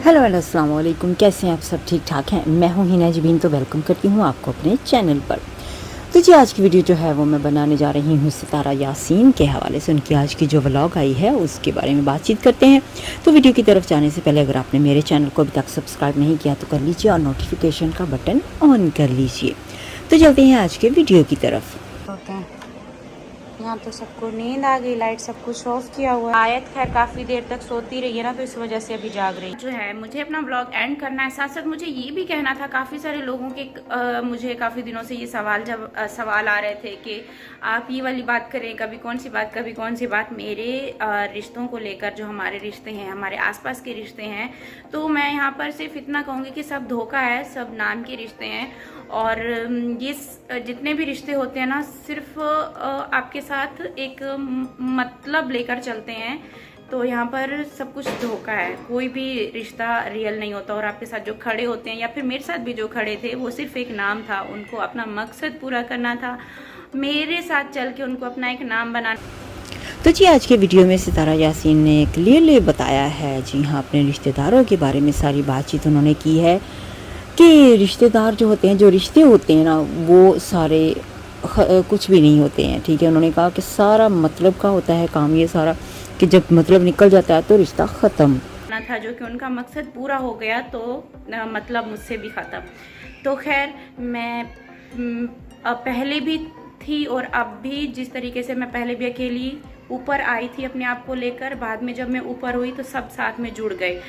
Hello hello अस्सलाम वालेकुम, कैसे हैं आप सब? ठीक ठाक हैं। मैं हूं हिना जबीन, तो वेलकम करती हूं आपको अपने चैनल पर। तो जी आज की वीडियो जो है वो मैं बनाने जा रही हूं सितारा यासीन के हवाले से। उनकी आज की जो व्लॉग आई है उसके बारे में बातचीत करते हैं। तो वीडियो की तरफ जाने से पहले अगर आपने मेरे चैनल को अभी तक सब्सक्राइब नहीं किया तो कर लीजिए और नोटिफिकेशन का बटन ऑन कर लीजिए। तो चलते हैं आज के वीडियो की तरफ। होते हैं यहाँ तो सबको नींद आ गई, लाइट सब कुछ ऑफ किया हुआ है। आयत खैर काफ़ी देर तक सोती रही है ना, तो इस वजह से अभी जाग रही जो है। मुझे अपना ब्लॉग एंड करना है, साथ साथ मुझे ये भी कहना था, काफ़ी सारे लोगों के मुझे काफ़ी दिनों से ये सवाल आ रहे थे कि आप ये वाली बात करें, कभी कौन सी बात कभी कौन सी बात मेरे रिश्तों को लेकर, जो हमारे रिश्ते हैं, हमारे आसपास के रिश्ते हैं। तो मैं यहाँ पर सिर्फ इतना कहूँगी कि सब धोखा है, सब नाम के रिश्ते हैं। और ये जितने भी रिश्ते होते हैं ना, सिर्फ आपके साथ एक मतलब लेकर चलते हैं। तो यहाँ पर सब कुछ धोखा है, कोई भी रिश्ता रियल नहीं होता। और आपके साथ जो खड़े होते हैं, या फिर मेरे साथ भी जो खड़े थे, वो सिर्फ एक नाम था, उनको अपना मकसद पूरा करना था, मेरे साथ चल के उनको अपना एक नाम बनाना। तो जी आज के वीडियो में सितारा यासीन ने क्लियरली बताया है, जी हाँ, अपने रिश्तेदारों के बारे में सारी बातचीत उन्होंने की है कि रिश्तेदार जो होते हैं, जो रिश्ते होते हैं ना, वो सारे कुछ भी नहीं होते हैं। ठीक है, उन्होंने कहा कि सारा मतलब का होता है काम ये सारा, कि जब मतलब निकल जाता है तो रिश्ता ख़त्म था। जो कि उनका मकसद पूरा हो गया तो मतलब मुझसे भी ख़त्म। तो खैर मैं पहले भी थी और अब भी, जिस तरीके से मैं पहले भी अकेली ऊपर आई थी अपने आप को लेकर, बाद में जब मैं ऊपर हुई तो सब साथ में जुड़ गए।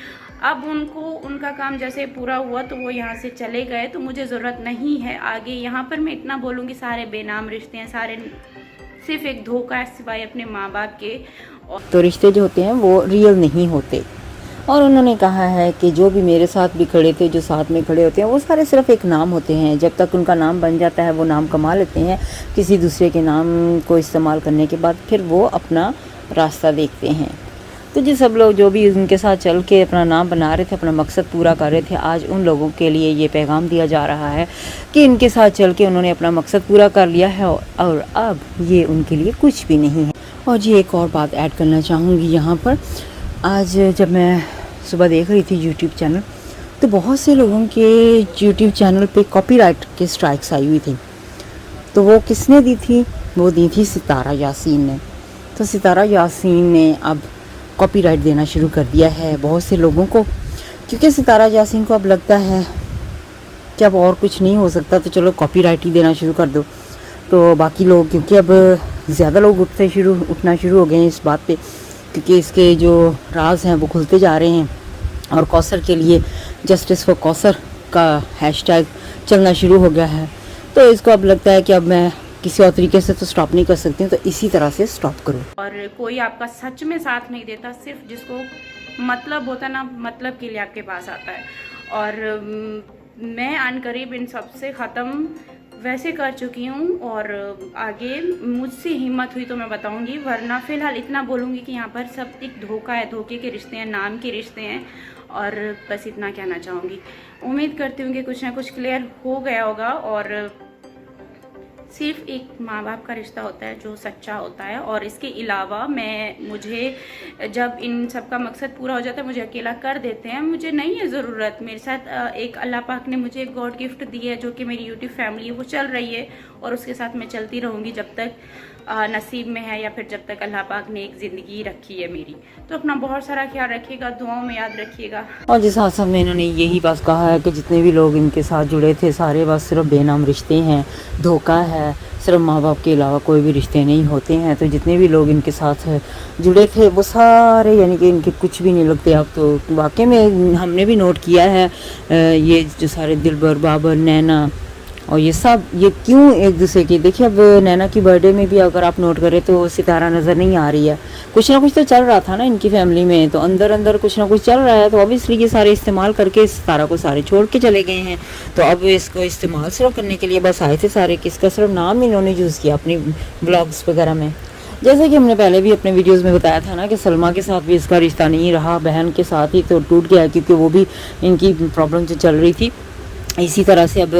अब उनको उनका काम जैसे पूरा हुआ तो वो यहाँ से चले गए, तो मुझे ज़रूरत नहीं है आगे। यहाँ पर मैं इतना बोलूँगी, सारे बेनाम रिश्ते हैं, सारे सिर्फ एक धोखा है, सिवाय अपने माँ बाप के। तो रिश्ते जो होते हैं वो रियल नहीं होते। और उन्होंने कहा है कि जो भी मेरे साथ भी खड़े थे, जो साथ में खड़े होते हैं, वो सारे सिर्फ एक नाम होते हैं। जब तक उनका नाम बन जाता है वो नाम कमा लेते हैं, किसी दूसरे के नाम को इस्तेमाल करने के बाद फिर वो अपना रास्ता देखते हैं। तो जी सब लोग जो भी उनके साथ चल के अपना नाम बना रहे थे, अपना मकसद पूरा कर रहे थे, आज उन लोगों के लिए ये पैगाम दिया जा रहा है कि इनके साथ चल के उन्होंने अपना मकसद पूरा कर लिया है और अब ये उनके लिए कुछ भी नहीं है। और जी एक और बात ऐड करना चाहूँगी यहाँ पर। आज जब मैं सुबह देख रही थी यूट्यूब चैनल, तो बहुत से लोगों के यूट्यूब चैनल पे कॉपीराइट के स्ट्राइक्स आई हुई थी। तो वो किसने दी थी? वो दी थी सितारा यासीन ने। तो सितारा यासीन ने अब कॉपीराइट देना शुरू कर दिया है बहुत से लोगों को, क्योंकि सितारा यासीन को अब लगता है कि अब और कुछ नहीं हो सकता, तो चलो कॉपीराइट ही देना शुरू कर दो। तो बाकी लोग, क्योंकि अब ज़्यादा लोग उठना शुरू हो गए हैं इस बात पे, क्योंकि इसके जो राज हैं वो खुलते जा रहे हैं और कौसर के लिए जस्टिस फॉर कौसर का हैशटैग चलना शुरू हो गया है। तो इसको अब लगता है कि अब मैं किसी और तरीके से तो स्टॉप नहीं कर सकती हूँ, तो इसी तरह से स्टॉप करो। और कोई आपका सच में साथ नहीं देता, सिर्फ जिसको मतलब होता है ना, मतलब के लिए आपके पास आता है। और मैं अनकरीब इन सबसे ख़त्म वैसे कर चुकी हूँ, और आगे मुझसे हिम्मत हुई तो मैं बताऊँगी, वरना फ़िलहाल इतना बोलूँगी कि यहाँ पर सब एक धोखा है, धोखे के रिश्ते हैं, नाम के रिश्ते हैं। और बस इतना कहना चाहूँगी। उम्मीद करती हूँ कि कुछ ना कुछ क्लियर हो गया होगा। और सिर्फ एक माँ बाप का रिश्ता होता है जो सच्चा होता है। और इसके अलावा मुझे जब इन सब का मकसद पूरा हो जाता है, मुझे अकेला कर देते हैं, मुझे नहीं है ज़रूरत। मेरे साथ एक अल्लाह पाक ने मुझे एक गॉड गिफ्ट दी है, जो कि मेरी यूट्यूब फैमिली है, वो चल रही है, और उसके साथ मैं चलती रहूँगी जब तक नसीब में है, या फिर जब तक अल्लाह पाक ने एक ज़िंदगी रखी है मेरी। तो अपना बहुत सारा ख्याल रखिएगा, दुआओं में याद रखिएगा। और जिस हादसा में इन्होंने यही बस कहा है कि जितने भी लोग इनके साथ जुड़े थे, सारे बस सिर्फ बेनाम रिश्ते हैं, धोखा है, सिर्फ माँ बाप के अलावा कोई भी रिश्ते नहीं होते हैं। तो जितने भी लोग इनके साथ जुड़े थे वो सारे, यानी कि इनके कुछ भी नहीं लगते अब तो। वाकई में हमने भी नोट किया है, ये जो सारे दिलबर, बाबर, नैना और ये सब, ये क्यों एक दूसरे की, देखिए अब नैना की बर्थडे में भी अगर आप नोट करें तो सितारा नज़र नहीं आ रही है। कुछ ना कुछ तो चल रहा था ना इनकी फैमिली में, तो अंदर अंदर कुछ ना कुछ चल रहा है। तो ऑब्वियसली ये सारे इस्तेमाल करके सितारा को सारे छोड़ के चले गए हैं। तो अब इसको इस्तेमाल सिर्फ करने के लिए बस आए थे सारे, किसका सिर्फ नाम इन्होंने यूज़ किया अपनी ब्लॉग्स वगैरह में। जैसे कि हमने पहले भी अपने वीडियोस में बताया था ना कि सलमा के साथ भी इसका रिश्ता नहीं रहा, बहन के साथ ही तो टूट गया, क्योंकि वो भी इनकी प्रॉब्लम जो चल रही थी। इसी तरह से अब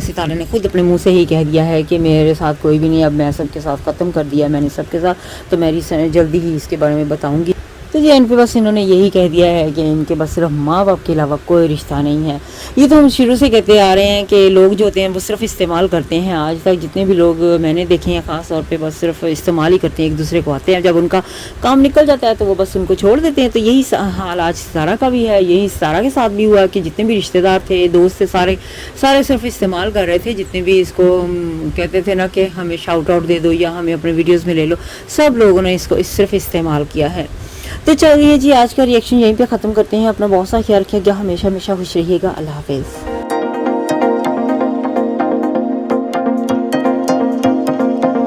सितारा ने खुद अपने मुंह से ही कह दिया है कि मेरे साथ कोई भी नहीं, अब मैं सबके साथ ख़त्म कर दिया मैंने सबके साथ। तो मेरी जल्दी ही इसके बारे में बताऊंगी। तो जी एंड पे बस इन्होंने यही कह दिया है कि इनके बस सिर्फ माँ बाप के अलावा कोई रिश्ता नहीं है। ये तो हम शुरू से कहते आ रहे हैं कि लोग जो होते हैं वो सिर्फ इस्तेमाल करते हैं। आज तक जितने भी लोग मैंने देखे हैं ख़ास तौर पे बस सिर्फ इस्तेमाल ही करते हैं, एक दूसरे को आते हैं, जब उनका काम निकल जाता है तो वो बस उनको छोड़ देते हैं। तो यही हाल आज सितारा का भी है, यही सितारा के साथ भी हुआ कि जितने भी रिश्तेदार थे, दोस्त थे, सारे सारे सिर्फ इस्तेमाल कर रहे थे। जितने भी इसको कहते थे ना कि हमें शाउट आउट दे दो या हमें अपने वीडियोज़ में ले लो, सब लोगों ने इसको सिर्फ इस्तेमाल किया है। तो चलिए जी आज का रिएक्शन यहीं पे ख़त्म करते हैं। अपना बहुत सा ख्याल रखिएगा, हमेशा हमेशा खुश रहिएगा। अल्लाह हाफिज़।